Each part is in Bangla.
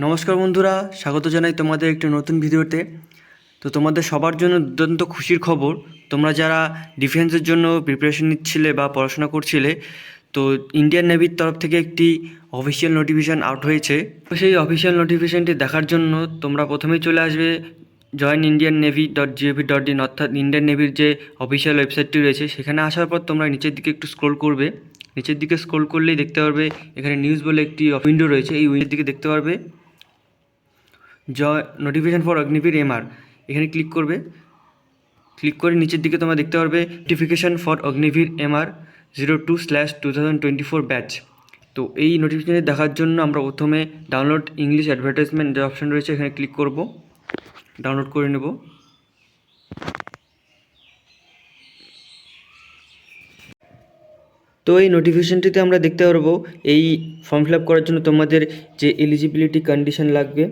নমস্কার বন্ধুরা, স্বাগত জানাই তোমাদের একটি নতুন ভিডিওতে। তো তোমাদের সবার জন্য দুর্দান্ত খুশির খবর। তোমরা যারা ডিফেন্সের জন্য প্রিপারেশন নিচ্ছিলে বা পড়াশোনা করছিলে, তো ইন্ডিয়ান নেভির তরফ থেকে একটি অফিসিয়াল নোটিফিকেশান আউট হয়েছে। তো সেই অফিসিয়াল নোটিফিকেশানটি দেখার জন্য তোমরা প্রথমেই চলে আসবে joinindiannavy.gov.in, অর্থাৎ ইন্ডিয়ান নেভির যে অফিসিয়াল ওয়েবসাইটটি রয়েছে সেখানে আসার পর তোমরা নিচের দিকে একটু স্ক্রল করবে। নিচের দিকে স্ক্রল করলেই দেখতে পারবে এখানে নিউজ বলে একটি উইন্ডো রয়েছে। এই উইন্ডোর দিকে দেখতে পারবে নোটিফিকেশান ফর অগ্নিবীর এমআর, এখানে ক্লিক করবে। ক্লিক করে নিচের দিকে তোমরা দেখতে পারবে notification for Agniveer MR 02/2024 batch. তো এই নোটিফিকেশান দেখার জন্য আমরা প্রথমে ডাউনলোড ইংলিশ অ্যাডভার্টাইজমেন্ট যে অপশান রয়েছে এখানে ক্লিক করব, ডাউনলোড করে নেব। তো এই নোটিফিকেশানটিতে আমরা দেখতে পারবো এই ফর্ম ফিল আপ করার জন্য তোমাদের যে এলিজিবিলিটি কন্ডিশন লাগবে,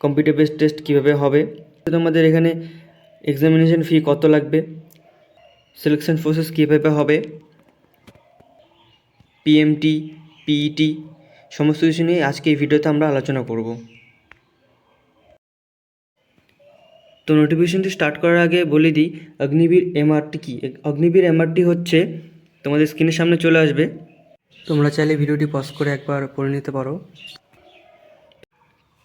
কম্পিউটার বেসড টেস্ট কীভাবে হবে, তোমাদের এখানে এক্সামিনেশন ফি কত লাগবে, সিলেকশন প্রসেস কীভাবে হবে, পিএমটি, পিইটি, সমস্ত কিছু নিয়ে আজকে এই ভিডিওতে আমরা আলোচনা করব। তো নোটিফিকেশনটি স্টার্ট করার আগে বলে দিই অগ্নিবীর এমআরটি কী। অগ্নিবীর এমআরটি হচ্ছে, তোমাদের স্ক্রিনের সামনে চলে আসবে, তোমরা চাইলে ভিডিওটি পজ করে একবার পড়ে নিতে পারো।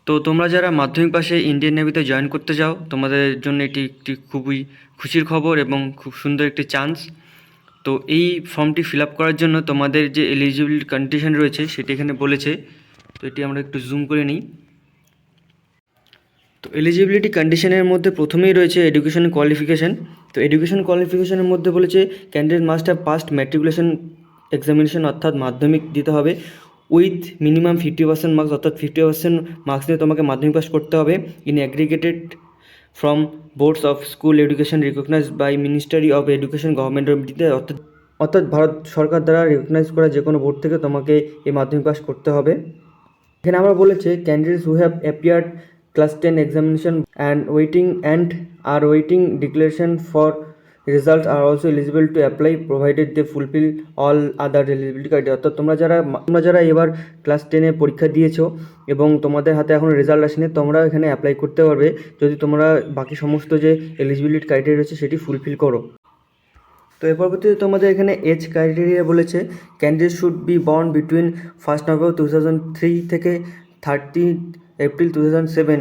তো তোমরা যারা মাধ্যমিক পাশে ইন্ডিয়ান নেভিতে জয়েন করতে চাও, তোমাদের জন্য এটি একটি খুবই খুশির খবর এবং খুব সুন্দর একটি চান্স। তো এই ফর্মটি ফিল আপ করার জন্য তোমাদের যে এলিজিবিলিটি কন্ডিশন রয়েছে সেটি এখানে বলেছে। তো এটি আমরা একটু জুম করে নিই। তো এলিজিবিলিটি কন্ডিশনের মধ্যে প্রথমেই রয়েছে এডুকেশন কোয়ালিফিকেশান। তো এডুকেশন কোয়ালিফিকেশানের মধ্যে বলেছে candidate must have passed matriculation examination, অর্থাৎ মাধ্যমিক দিতে হবে উইথ মিনিমাম 50% মার্কস, অর্থাৎ 50% মার্কস নিয়ে তোমাকে মাধ্যমিক পাস করতে হবে in aggregated from boards of school education recognised by ministry of education government of India, অর্থাৎ ভারত সরকার দ্বারা রিকগনাইজ করা যে কোনো বোর্ড থেকে তোমাকে এই মাধ্যমিক পাস করতে হবে। এখানে আমরা বলেছে candidates who have appeared class 10 examination and are waiting declaration for result are also eligible to apply provided they fulfil all other eligibility criteria. অর্থাৎ তোমরা যারা এবার ক্লাস 10-এ পরীক্ষা দিয়েছো এবং তোমাদের হাতে এখন রেজাল্ট আসেনি, তোমরা এখানে অ্যাপ্লাই করতে পারবে যদি তোমরা বাকি সমস্ত যে এলিজিবিলিটি ক্রাইটেরিয়া রয়েছে সেটি ফুলফিল করো। তো এর পরবর্তীতে তোমাদের এখানে এজ ক্রাইটেরিয়া বলেছে candidate should be born between 1 November 2003 থেকে 30 এপ্রিল 2007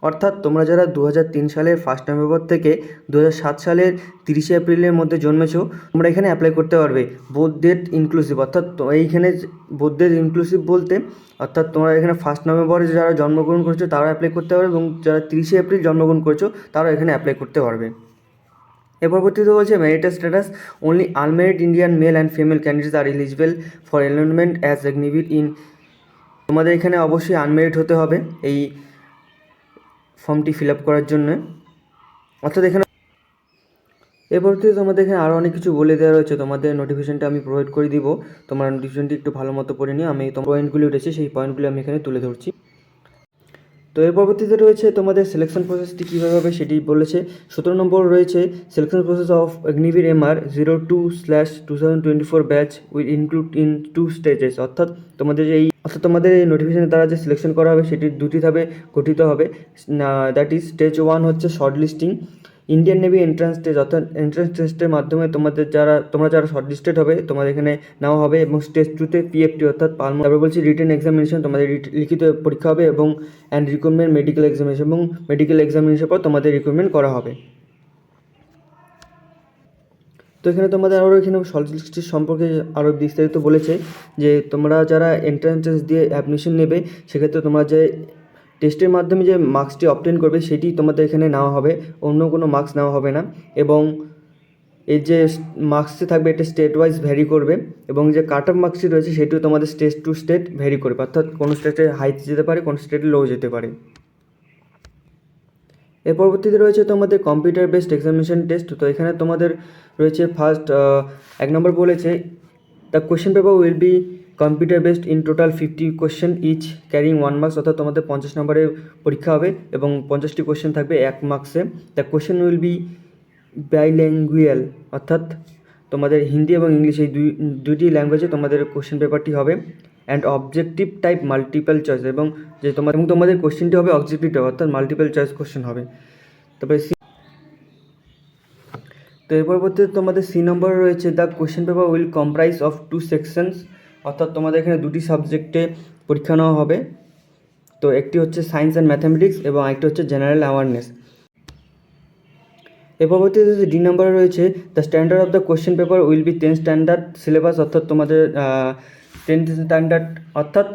অর্থাৎ তোমরা যারা 2003 সালের 1 নভেম্বর থেকে 2007 সালের 30 এপ্রিলের মধ্যে জন্মেছো, তোমরা এখানে অ্যাপ্লাই করতে পারবে। বোথ ডেট ইনক্লুসিভ, অর্থাৎ এইখানে বোথ ডেট ইনক্লুসিভ বলতে অর্থাৎ তোমরা এখানে 1 নভেম্বরে যারা জন্মগ্রহণ করেছো তারা অ্যাপ্লাই করতে পারবে এবং যারা 30 এপ্রিল জন্মগ্রহণ করেছো তারা এখানে অ্যাপ্লাই করতে পারবে। এর পরবর্তীতে বলছে marital status only unmarried Indian mail and female candidates are eligible for enrolment as Agniveer in. তোমাদের এখানে অবশ্যই আনম্যারিড হতে হবে এই ফর্মটি ফিল আপ করার জন্য, অর্থাৎ এখানে এর পরবর্তীতে তোমাদের এখানে আরও অনেক কিছু বলে দেওয়া রয়েছে। তোমাদের নোটিফিকেশনটা আমি প্রোভাইড করে দিব, তোমার নোটিফিকেশনটি একটু ভালো মতো পড়ে নিও। আমি তোমার পয়েন্টগুলি উঠেছে সেই পয়েন্টগুলি আমি এখানে তুলে ধরছি। তো এর পরবর্তীতে রয়েছে তোমাদের সিলেকশন প্রসেসটি কীভাবে হবে সেটি বলেছে। 17 নম্বর রয়েছে selection process of Agniveer MR 02/2024 batch will include in 2 stages. অর্থাৎ তোমাদের এই নোটিফিকেশনের দ্বারা যে সিলেকশন করা হবে সেটি দুটি ধাপে গঠিত হবে। দ্যাট ইজ স্টেজ 1 হচ্ছে short listing, Indian navy entrance test, অর্থাৎ এন্ট্রান্স টেস্টের মাধ্যমে তোমরা যারা শর্ট লিস্টেড হবে তোমাদের এখানে নেওয়া হবে, এবং স্টেজ 2-তে পিএফটি অর্থাৎ তারপরে বলছি রিটেন এক্সামিনেশন, তোমাদের লিখিত পরীক্ষা হবে এবং অ্যান্ড রিক্রুটমেন্ট মেডিকেল এক্সামিনেশন, এবং মেডিকেল এক্সামিনেশনের পর তোমাদের রিক্রুটমেন্ট করা হবে। তো এখানে তোমাদের আরও এখানে শর্ট লিস্টের সম্পর্কে আরও বিস্তারিত বলেছে যে তোমরা যারা এন্ট্রান্স টেস্ট দিয়ে অ্যাডমিশন নেবে সেক্ষেত্রে তোমরা যে টেস্টের মাধ্যমে যে মার্কসটি অবটেন করবে সেটি তোমাদের এখানে নেওয়া হবে, অন্য কোনো মার্কস নেওয়া হবে না। এবং এই যে মার্কসটি থাকবে এটা স্টেট ওয়াইজ ভ্যারি করবে, এবং যে কাট অফ মার্কসটি রয়েছে সেটিও তোমাদের স্টেট টু স্টেট ভ্যারি করবে, অর্থাৎ কোনো স্টেটে হাই যেতে পারে, কোনো স্টেটে লো যেতে পারে। এর পরবর্তীতে রয়েছে তোমাদের কম্পিউটার বেসড এক্সামিনেশন টেস্ট। তো এখানে তোমাদের রয়েছে ফার্স্ট 1 নম্বর বলেছে the question paper will be computer based in total 50 question each carrying 1 marks, অর্থাৎ তোমাদের 50 নম্বরের পরীক্ষা হবে এবং 50টি কোয়েশ্চেন থাকবে 1 মার্কসে। The question will be bilingual, অর্থাৎ তোমাদের হিন্দি এবং ইংলিশ এই দুইটি ল্যাঙ্গুয়েজে তোমাদের কোয়েশ্চেন পেপারটি হবে। And objective type multiple choice, এবং তোমাদের কোশ্চেনটি হবে অবজেক্টিভ টাইপ অর্থাৎ মাল্টিপল চয়েস কোশ্চেন হবে। তারপরে তো এর পরবর্তীতে তোমাদের সি নম্বরে রয়েছে the question paper will comprise of 2 sections, অর্থাৎ তোমাদের এখানে 2টি সাবজেক্টে পরীক্ষা নেওয়া হবে। তো একটি হচ্ছে সায়েন্স অ্যান্ড ম্যাথামেটিক্স এবং আরেকটি হচ্ছে জেনারেল অ্যাওয়ারনেস। এর পরবর্তীতে যে ডি নম্বরে রয়েছে the standard of the question paper will B 10 standard syllabus, অর্থাৎ তোমাদের 10 স্ট্যান্ডার্ড অর্থাৎ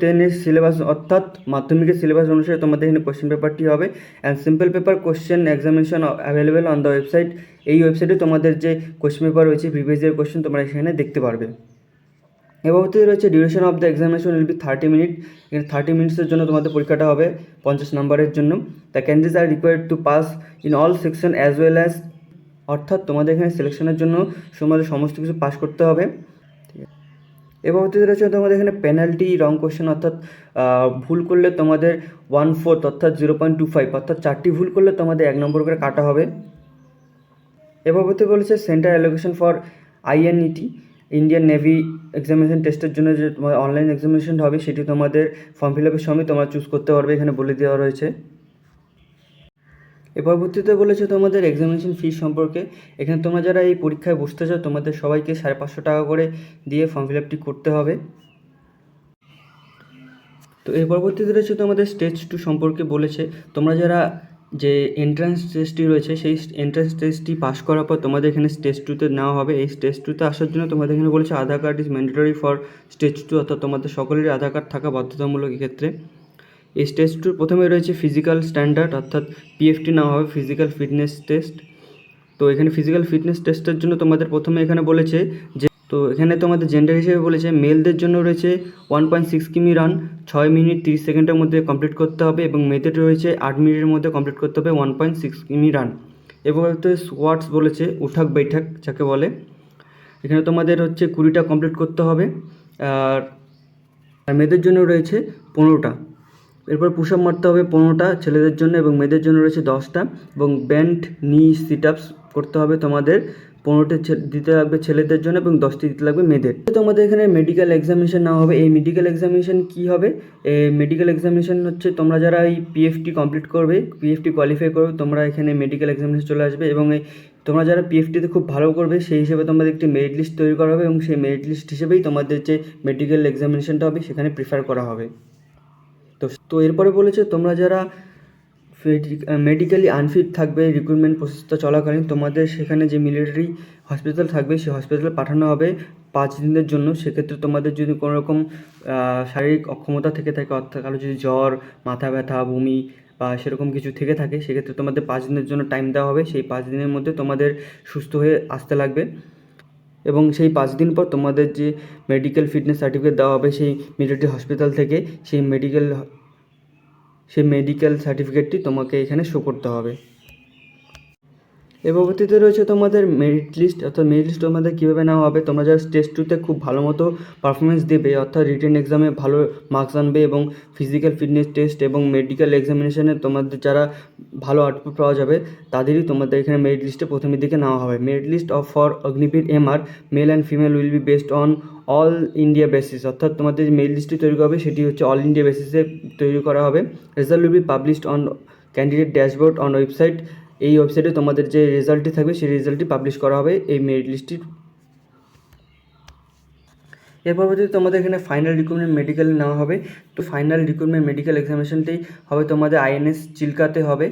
10-এর সিলেবাস অর্থাৎ মাধ্যমিকের সিলেবাস অনুসারে তোমাদের এখানে কোশ্চেন পেপারটি হবে। And simple paper question examination available on the website. এই ওয়েবসাইটে তোমাদের যে কোশ্চেন পেপার রয়েছে প্রিভিয়াস ইয়ার কোশ্চেন তোমরা এখানে দেখতে পারবে। এবার রয়েছে duration of the examination will be 30 minute. এখানে 30 মিনিটসের জন্য তোমাদের পরীক্ষাটা হবে 50 নম্বরের জন্য। The candidates are required to pass in all section as well as, অর্থাৎ তোমাদের এখানে সিলেকশনের জন্য তোমাদের সমস্ত কিছু পাস করতে হবে। এবার রয়েছে তোমাদের এখানে পেনাল্টি রং কোশ্চেন, অর্থাৎ ভুল করলে তোমাদের 1/4 অর্থাৎ 0.25 অর্থাৎ 4টি ভুল করলে তোমাদের 1 নম্বর করে কাটা হবে। এবার বলেছে centre allocation for INET Indian navy examination টেস্টের জন্য যে তোমাদের অনলাইন এক্সামিনেশন হবে সেটি তোমাদের ফর্ম ফিল আপের সময় তোমরা চুজ করতে পারবে, এখানে বলে দেওয়া রয়েছে। এ পরবর্তীতে বলেছে তোমাদের এক্সামিনেশন ফিস সম্পর্কে। এখানে তোমরা যারা এই পরীক্ষায় বসতে চাও তোমাদের সবাইকে 550 টাকা করে দিয়ে ফর্ম ফিল আপটি করতে হবে। তো এর পরবর্তীতে রয়েছে তোমাদের স্টেজ 2 সম্পর্কে বলেছে। তোমরা যারা যে এন্ট্রান্স টেস্টটি রয়েছে সেই এন্ট্রান্স টেস্টটি পাস করার পর তোমাদের এখানে স্টেজ 2-তে নেওয়া হবে। এই স্টেজ 2-তে আসার জন্য তোমাদের এখানে বলেছে Aadhaar card is mandatory for stage 2, অর্থাৎ তোমাদের সকলেরই আধার কার্ড থাকা বাধ্যতামূলক এক্ষেত্রে। এই স্টেজ 2 প্রথমে রয়েছে ফিজিক্যাল স্ট্যান্ডার্ড অর্থাৎ PFT নেওয়া হবে, ফিজিক্যাল ফিটনেস টেস্ট। তো এখানে ফিজিক্যাল ফিটনেস টেস্টের জন্য তোমাদের প্রথমে এখানে বলেছে যে, তো এখানে তোমাদের জেন্ডার হিসেবে বলেছে মেলদের জন্য রয়েছে 1.6 কিমি রান 6 মিনিট 30 সেকেন্ডের মধ্যে কমপ্লিট করতে হবে, এবং মেয়েদের রয়েছে 8 মিনিটের মধ্যে কমপ্লিট করতে হবে 1.6 কিমি রান। এবং স্কোয়াটস বলেছে উঠাক বৈঠাক যাকে বলে, এখানে তোমাদের হচ্ছে 20টা কমপ্লিট করতে হবে। আর মেয়েদের জন্য রয়েছে 15টা। এরপর পুশ আপ মারতে হবে 15টা ছেলেদের জন্য, এবং মেয়েদের জন্য রয়েছে 10টা। এবং ব্যান্ড নি সিট আপস করতে হবে তোমাদের 15টি দিতে লাগবে ছেলেদের জন্য এবং 10টি দিতে লাগবে মেয়েদের। তোমাদের এখানে মেডিকেল এক্সামিনেশন নেওয়া হবে। এই মেডিকেল এক্সামিনেশন কী হবে? মেডিকেল এক্সামিনেশন হচ্ছে তোমরা যারা এই PFT কমপ্লিট করবে, PFT কোয়ালিফাই করবে, তোমরা এখানে মেডিকেল এক্সামিনেশন চলে আসবে, এবং তোমরা যারা PFTতে খুব ভালো করবে সেই হিসেবে তোমাদের একটি মেরিট লিস্ট তৈরি করা হবে, এবং সেই মেরিট লিস্ট হিসেবেই তোমাদের যে মেডিকেল এক্সামিনেশনটা হবে সেখানে প্রিফার করা হবে। তো এরপরে বলেছে তোমরা যারা মেডিকেলি আনফিট থাকবে রিক্রুটমেন্ট প্রসেসটা চলাকালীন তোমাদের সেখানে যে মিলিটারি হসপিটাল থাকবে সেই হসপিটালে পাঠানো হবে 5 দিনের জন্য। সেক্ষেত্রে তোমাদের যদি কোনো রকম শারীরিক অক্ষমতা থেকে থাকে, অর্থাৎ কারো যদি জ্বর, মাথা ব্যথা, বমি বা সেরকম কিছু থেকে থাকে সেক্ষেত্রে তোমাদের 5 দিনের জন্য টাইম দেওয়া হবে। সেই 5 দিনের মধ্যে তোমাদের সুস্থ হয়ে আসতে লাগবে, এবং সেই 5 দিন পর তোমাদের যে মেডিকেল ফিটনেস সার্টিফিকেট দেওয়া হবে সেই মিলিটারি হসপিটাল থেকে, সেই মেডিকেল সার্টিফিকেটটি তোমাকে এখানে শো করতে হবে। এর পরবর্তীতে রয়েছে তোমাদের মেরিট লিস্ট, অর্থাৎ মেরিট লিস্ট তোমাদের কীভাবে নেওয়া হবে। তোমরা যারা স্টেজ 2-তে খুব ভালো মতো পারফরমেন্স দেবে, অর্থাৎ রিটেন এক্সামে ভালো মার্কস আনবে এবং ফিজিক্যাল ফিটনেস টেস্ট এবং মেডিকেল এক্সামিনেশনে তোমাদের যারা ভালো আউটপুট পাওয়া যাবে তাদেরই তোমাদের এখানে মেরিট লিস্টে প্রথমের দিকে নেওয়া হবে। Merit list of for Agniveer MR male and female will be based on all India basis, অর্থাৎ তোমাদের যে মেরিট লিস্টটি তৈরি করা হবে সেটি হচ্ছে অল ইন্ডিয়া বেসিসে তৈরি করা হবে। Result will be published on candidate dashboard on website. এই ওয়েবসাইটে তোমাদের যে রেজাল্টটি থাকবে সেই রেজাল্টটি পাবলিশ করা হবে এই মেরিট লিস্টটির। এর পরবর্তীতে তোমাদের এখানে ফাইনাল রিক্রুটমেন্ট মেডিকেল নেওয়া হবে। তো ফাইনাল রিক্রুটমেন্ট মেডিকেল এক্সামিনেশনটি হবে তোমাদের INS চিল্কাতে হবে।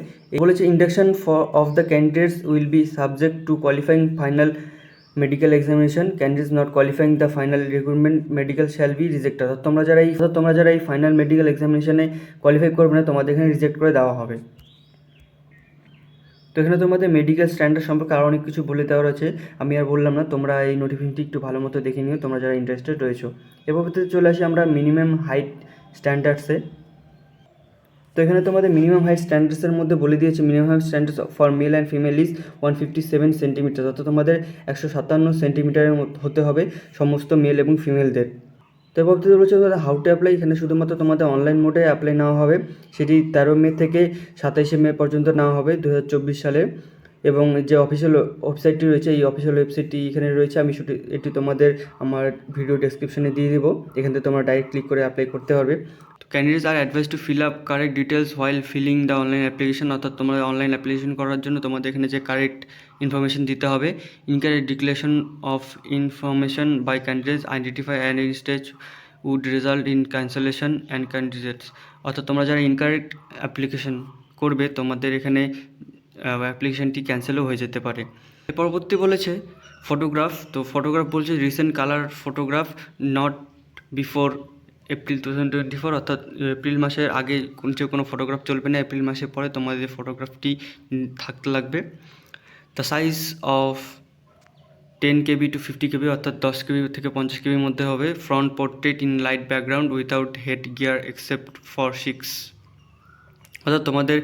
বলেছে induction of the candidates will be subject to qualifying final medical examination. Candidates not qualifying the final recruitment medical shall be rejected. তোমরা যারা এই ফাইনাল মেডিকেল এক্সামিনেশনে কোয়ালিফাই করবে না তোমাদের এখানে রিজেক্ট করে দেওয়া হবে। তো এখানে তোমাদের মেডিকেল স্ট্যান্ডার্ড সম্পর্কে আরও অনেক কিছু বলে দেওয়া রয়েছে, আমি আর বললাম না, তোমরা এই নোটিফিকেশনটি একটু ভালো মতো দেখে নিও তোমরা যারা ইন্টারেস্টেড রয়েছো। এরপর চলে আসি আমরা মিনিমাম হাইট স্ট্যান্ডার্ডসে। তো এখানে তোমাদের মিনিমাম হাইট স্ট্যান্ডার্ডসের মধ্যে বলে দিয়েছে minimum height standards for mail and female is 157 centimetre, অর্থাৎ তোমাদের 157 সেন্টিমিটারের হতে হবে সমস্ত মেল এবং ফিমেলদের। তো এবার বলছে হাউ টু অ্যাপ্লাই। এখানে শুধুমাত্র তোমাদের অনলাইন মোডে অ্যাপ্লাই নেওয়া হবে, সেটি 13 মে থেকে 27 মে পর্যন্ত নেওয়া হবে 2024 সালে। এবং যে অফিসিয়াল ওয়েবসাইটটি রয়েছে, এই অফিসিয়াল ওয়েবসাইটটি এখানে রয়েছে। আমি এটি তোমাদের আমার ভিডিও ডেসক্রিপশনে দিয়ে দেবো, এখান থেকে তোমরা ডাইরেক্ট ক্লিক করে অ্যাপ্লাই করতে পারবে। তো candidates are advised to fill up correct details while filling the online application, অর্থাৎ তোমরা অনলাইন অ্যাপ্লিকেশন করার জন্য তোমাদের এখানে যে কারেক্ট ইনফরমেশন দিতে হবে। Incorrect declaration of information by candidates identify and stage would result in cancellation and candidates, অর্থাৎ তোমরা যারা ইনকারেক্ট অ্যাপ্লিকেশন করবে তোমাদের এখানে অ্যাপ্লিকেশানটি ক্যান্সেলও হয়ে যেতে পারে। পরবর্তী বলেছে ফটোগ্রাফ। তো ফটোগ্রাফ বলছে recent colour photograph not before April 2024, অর্থাৎ এপ্রিল মাসের আগে যে কোনো ফটোগ্রাফ চলবে না, এপ্রিল মাসের পরে তোমাদের ফটোগ্রাফটি থাকতে লাগবে। The size of 10 KB to 50 KB, অর্থাৎ 10 KB থেকে 50 KB মধ্যে হবে। Front portrait in light background without head gear except for 6, অর্থাৎ তোমাদের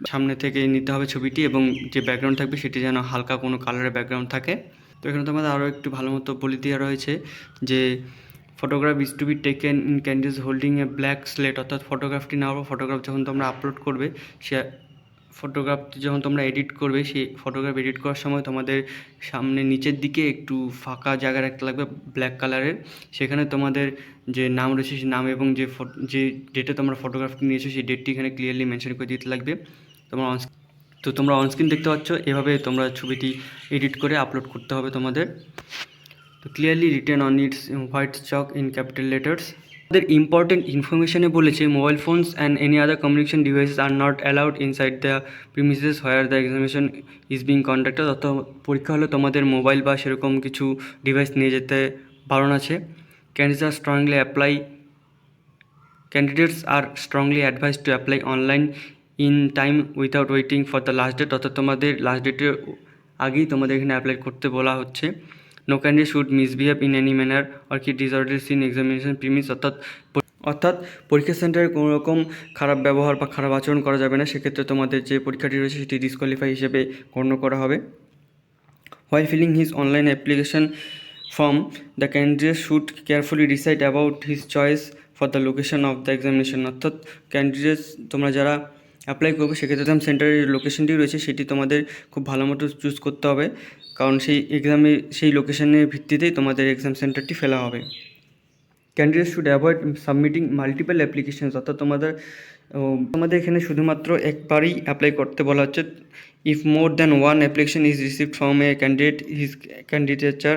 সামনে থেকে নিতে হবে ছবিটি এবং যে ব্যাকগ্রাউন্ড থাকবে সেটি যেন হালকা কোনো কালারের ব্যাকগ্রাউন্ড থাকে। তো এখানে তোমাদের আরও একটু ভালো মতো বলে দেওয়া রয়েছে যে photograph is to be taken in candidates holding a black slate, অর্থাৎ ফটোগ্রাফটি নেওয়ার পর ফটোগ্রাফ যখন তোমরা আপলোড করবে, সে ফটোগ্রাফটি যখন তোমরা এডিট করবে, সেই ফটোগ্রাফ এডিট করার সময় তোমাদের সামনে নিচের দিকে একটু ফাঁকা জায়গা রাখতে লাগবে ব্ল্যাক কালারের, সেখানে তোমাদের যে নাম রয়েছে সেই নাম এবং যে ডেটে তোমরা ফটোগ্রাফটি নিয়েছো সেই ডেটটি এখানে ক্লিয়ারলি মেনশন করে দিতে লাগবে। তোমরা অনস্ক্রিন দেখতে পাচ্ছ, এভাবে তোমরা ছবিটি এডিট করে আপলোড করতে হবে তোমাদের। তো clearly written on its white chalk in capital letters. আমাদের ইম্পর্টেন্ট ইনফরমেশনে বলেছে mobile phones and any other communication devices are not allowed inside the premises where the examination is being conducted, অর্থাৎ পরীক্ষা হলে তোমাদের মোবাইল বা সেরকম কিছু ডিভাইস নিয়ে যেতে বারণ আছে। Candidates are strongly advised to apply online in time without waiting for the last date, অর্থাৎ তোমাদের লাস্ট ডেটের আগেই তোমাদের এখানে অ্যাপ্লাই করতে বলা হচ্ছে। No candidate should misbehave in any manner or কি ডিসঅর্ডারস ইন এক্সামিনেশন প্রিমিস, অর্থাৎ পরীক্ষা সেন্টারে কোনো রকম খারাপ ব্যবহার বা খারাপ আচরণ করা যাবে না, সেক্ষেত্রে তোমাদের যে পরীক্ষাটি রয়েছে সেটি ডিসকোয়ালিফাই হিসেবে গণ্য করা হবে। While filling his online application form the candidate should carefully decide about his choice for the location of the examination, অর্থাৎ ক্যান্ডিডেটস তোমরা যারা অ্যাপ্লাই করবে সেক্ষেত্রে এক্সাম সেন্টারের লোকেশনটি রয়েছে সেটি তোমাদের খুব ভালো মতো চুজ করতে হবে, কারণ সেই লোকেশনের ভিত্তিতেই তোমাদের এক্সাম সেন্টারটি ফেলা হবে। Candidate should avoid submitting multiple applications, অর্থাৎ তোমাদের এখানে শুধুমাত্র একবারই অ্যাপ্লাই করতে বলা হচ্ছে। If more than one application is received from a candidate his candidature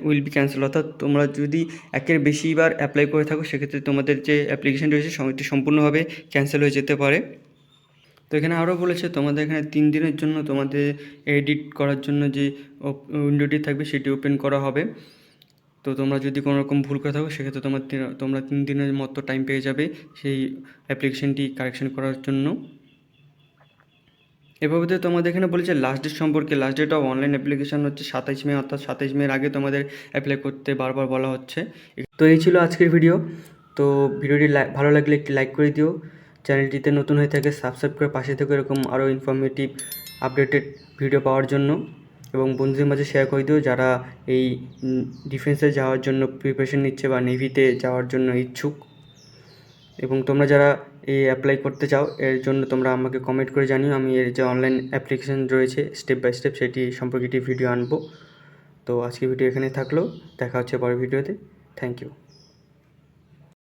will be cancel, অর্থাৎ তোমরা যদি একের বেশিবার অ্যাপ্লাই করে থাকো সেক্ষেত্রে তোমাদের যে অ্যাপ্লিকেশন রয়েছে সময়টি সম্পূর্ণভাবে ক্যান্সেল হয়ে যেতে পারে। তো এখানে আরও বলেছে তোমাদের এখানে 3 দিনের জন্য তোমাদের এডিট করার জন্য যে উইন্ডোটি থাকবে সেটি ওপেন করা হবে। তো তোমরা যদি কোনো রকম ভুল করে থাকো সেক্ষেত্রে তোমরা 3 দিনের মতো টাইম পেয়ে যাবে সেই অ্যাপ্লিকেশনটি কারেকশন করার জন্য। এভাবে তোমাদের এখানে বলেছে লাস্ট ডেট সম্পর্কে। Last date of online application হচ্ছে 27 মে, অর্থাৎ 27 মের আগে তোমাদের অ্যাপ্লাই করতে বারবার বলা হচ্ছে। তো এই ছিল আজকের ভিডিও। তো ভিডিওটি ভালো লাগলে একটি লাইক করে দিও, চ্যানেলটিতে নতুন হয়ে থাকে সাবস্ক্রাইব করে পাশে থেকে এরকম আরও ইনফরমেটিভ আপডেটেড ভিডিও পাওয়ার জন্য, এবং বন্ধুদের মাঝে শেয়ার করে দিও যারা এই ডিফেন্সে যাওয়ার জন্য প্রিপারেশন নিচ্ছে বা নেভিতে যাওয়ার জন্য ইচ্ছুক। এবং তোমরা যারা অ্যাপ্লাই করতে চাও এর জন্য তোমরা আমাকে কমেন্ট করে জানিও, আমি এর যে অনলাইন অ্যাপ্লিকেশন রয়েছে স্টেপ বাই স্টেপ সেটি সম্পর্কে একটি ভিডিও আনবো। তো আজকে ভিডিও এখানে থাকলো, দেখা হচ্ছে পরের ভিডিওতে। Thank you.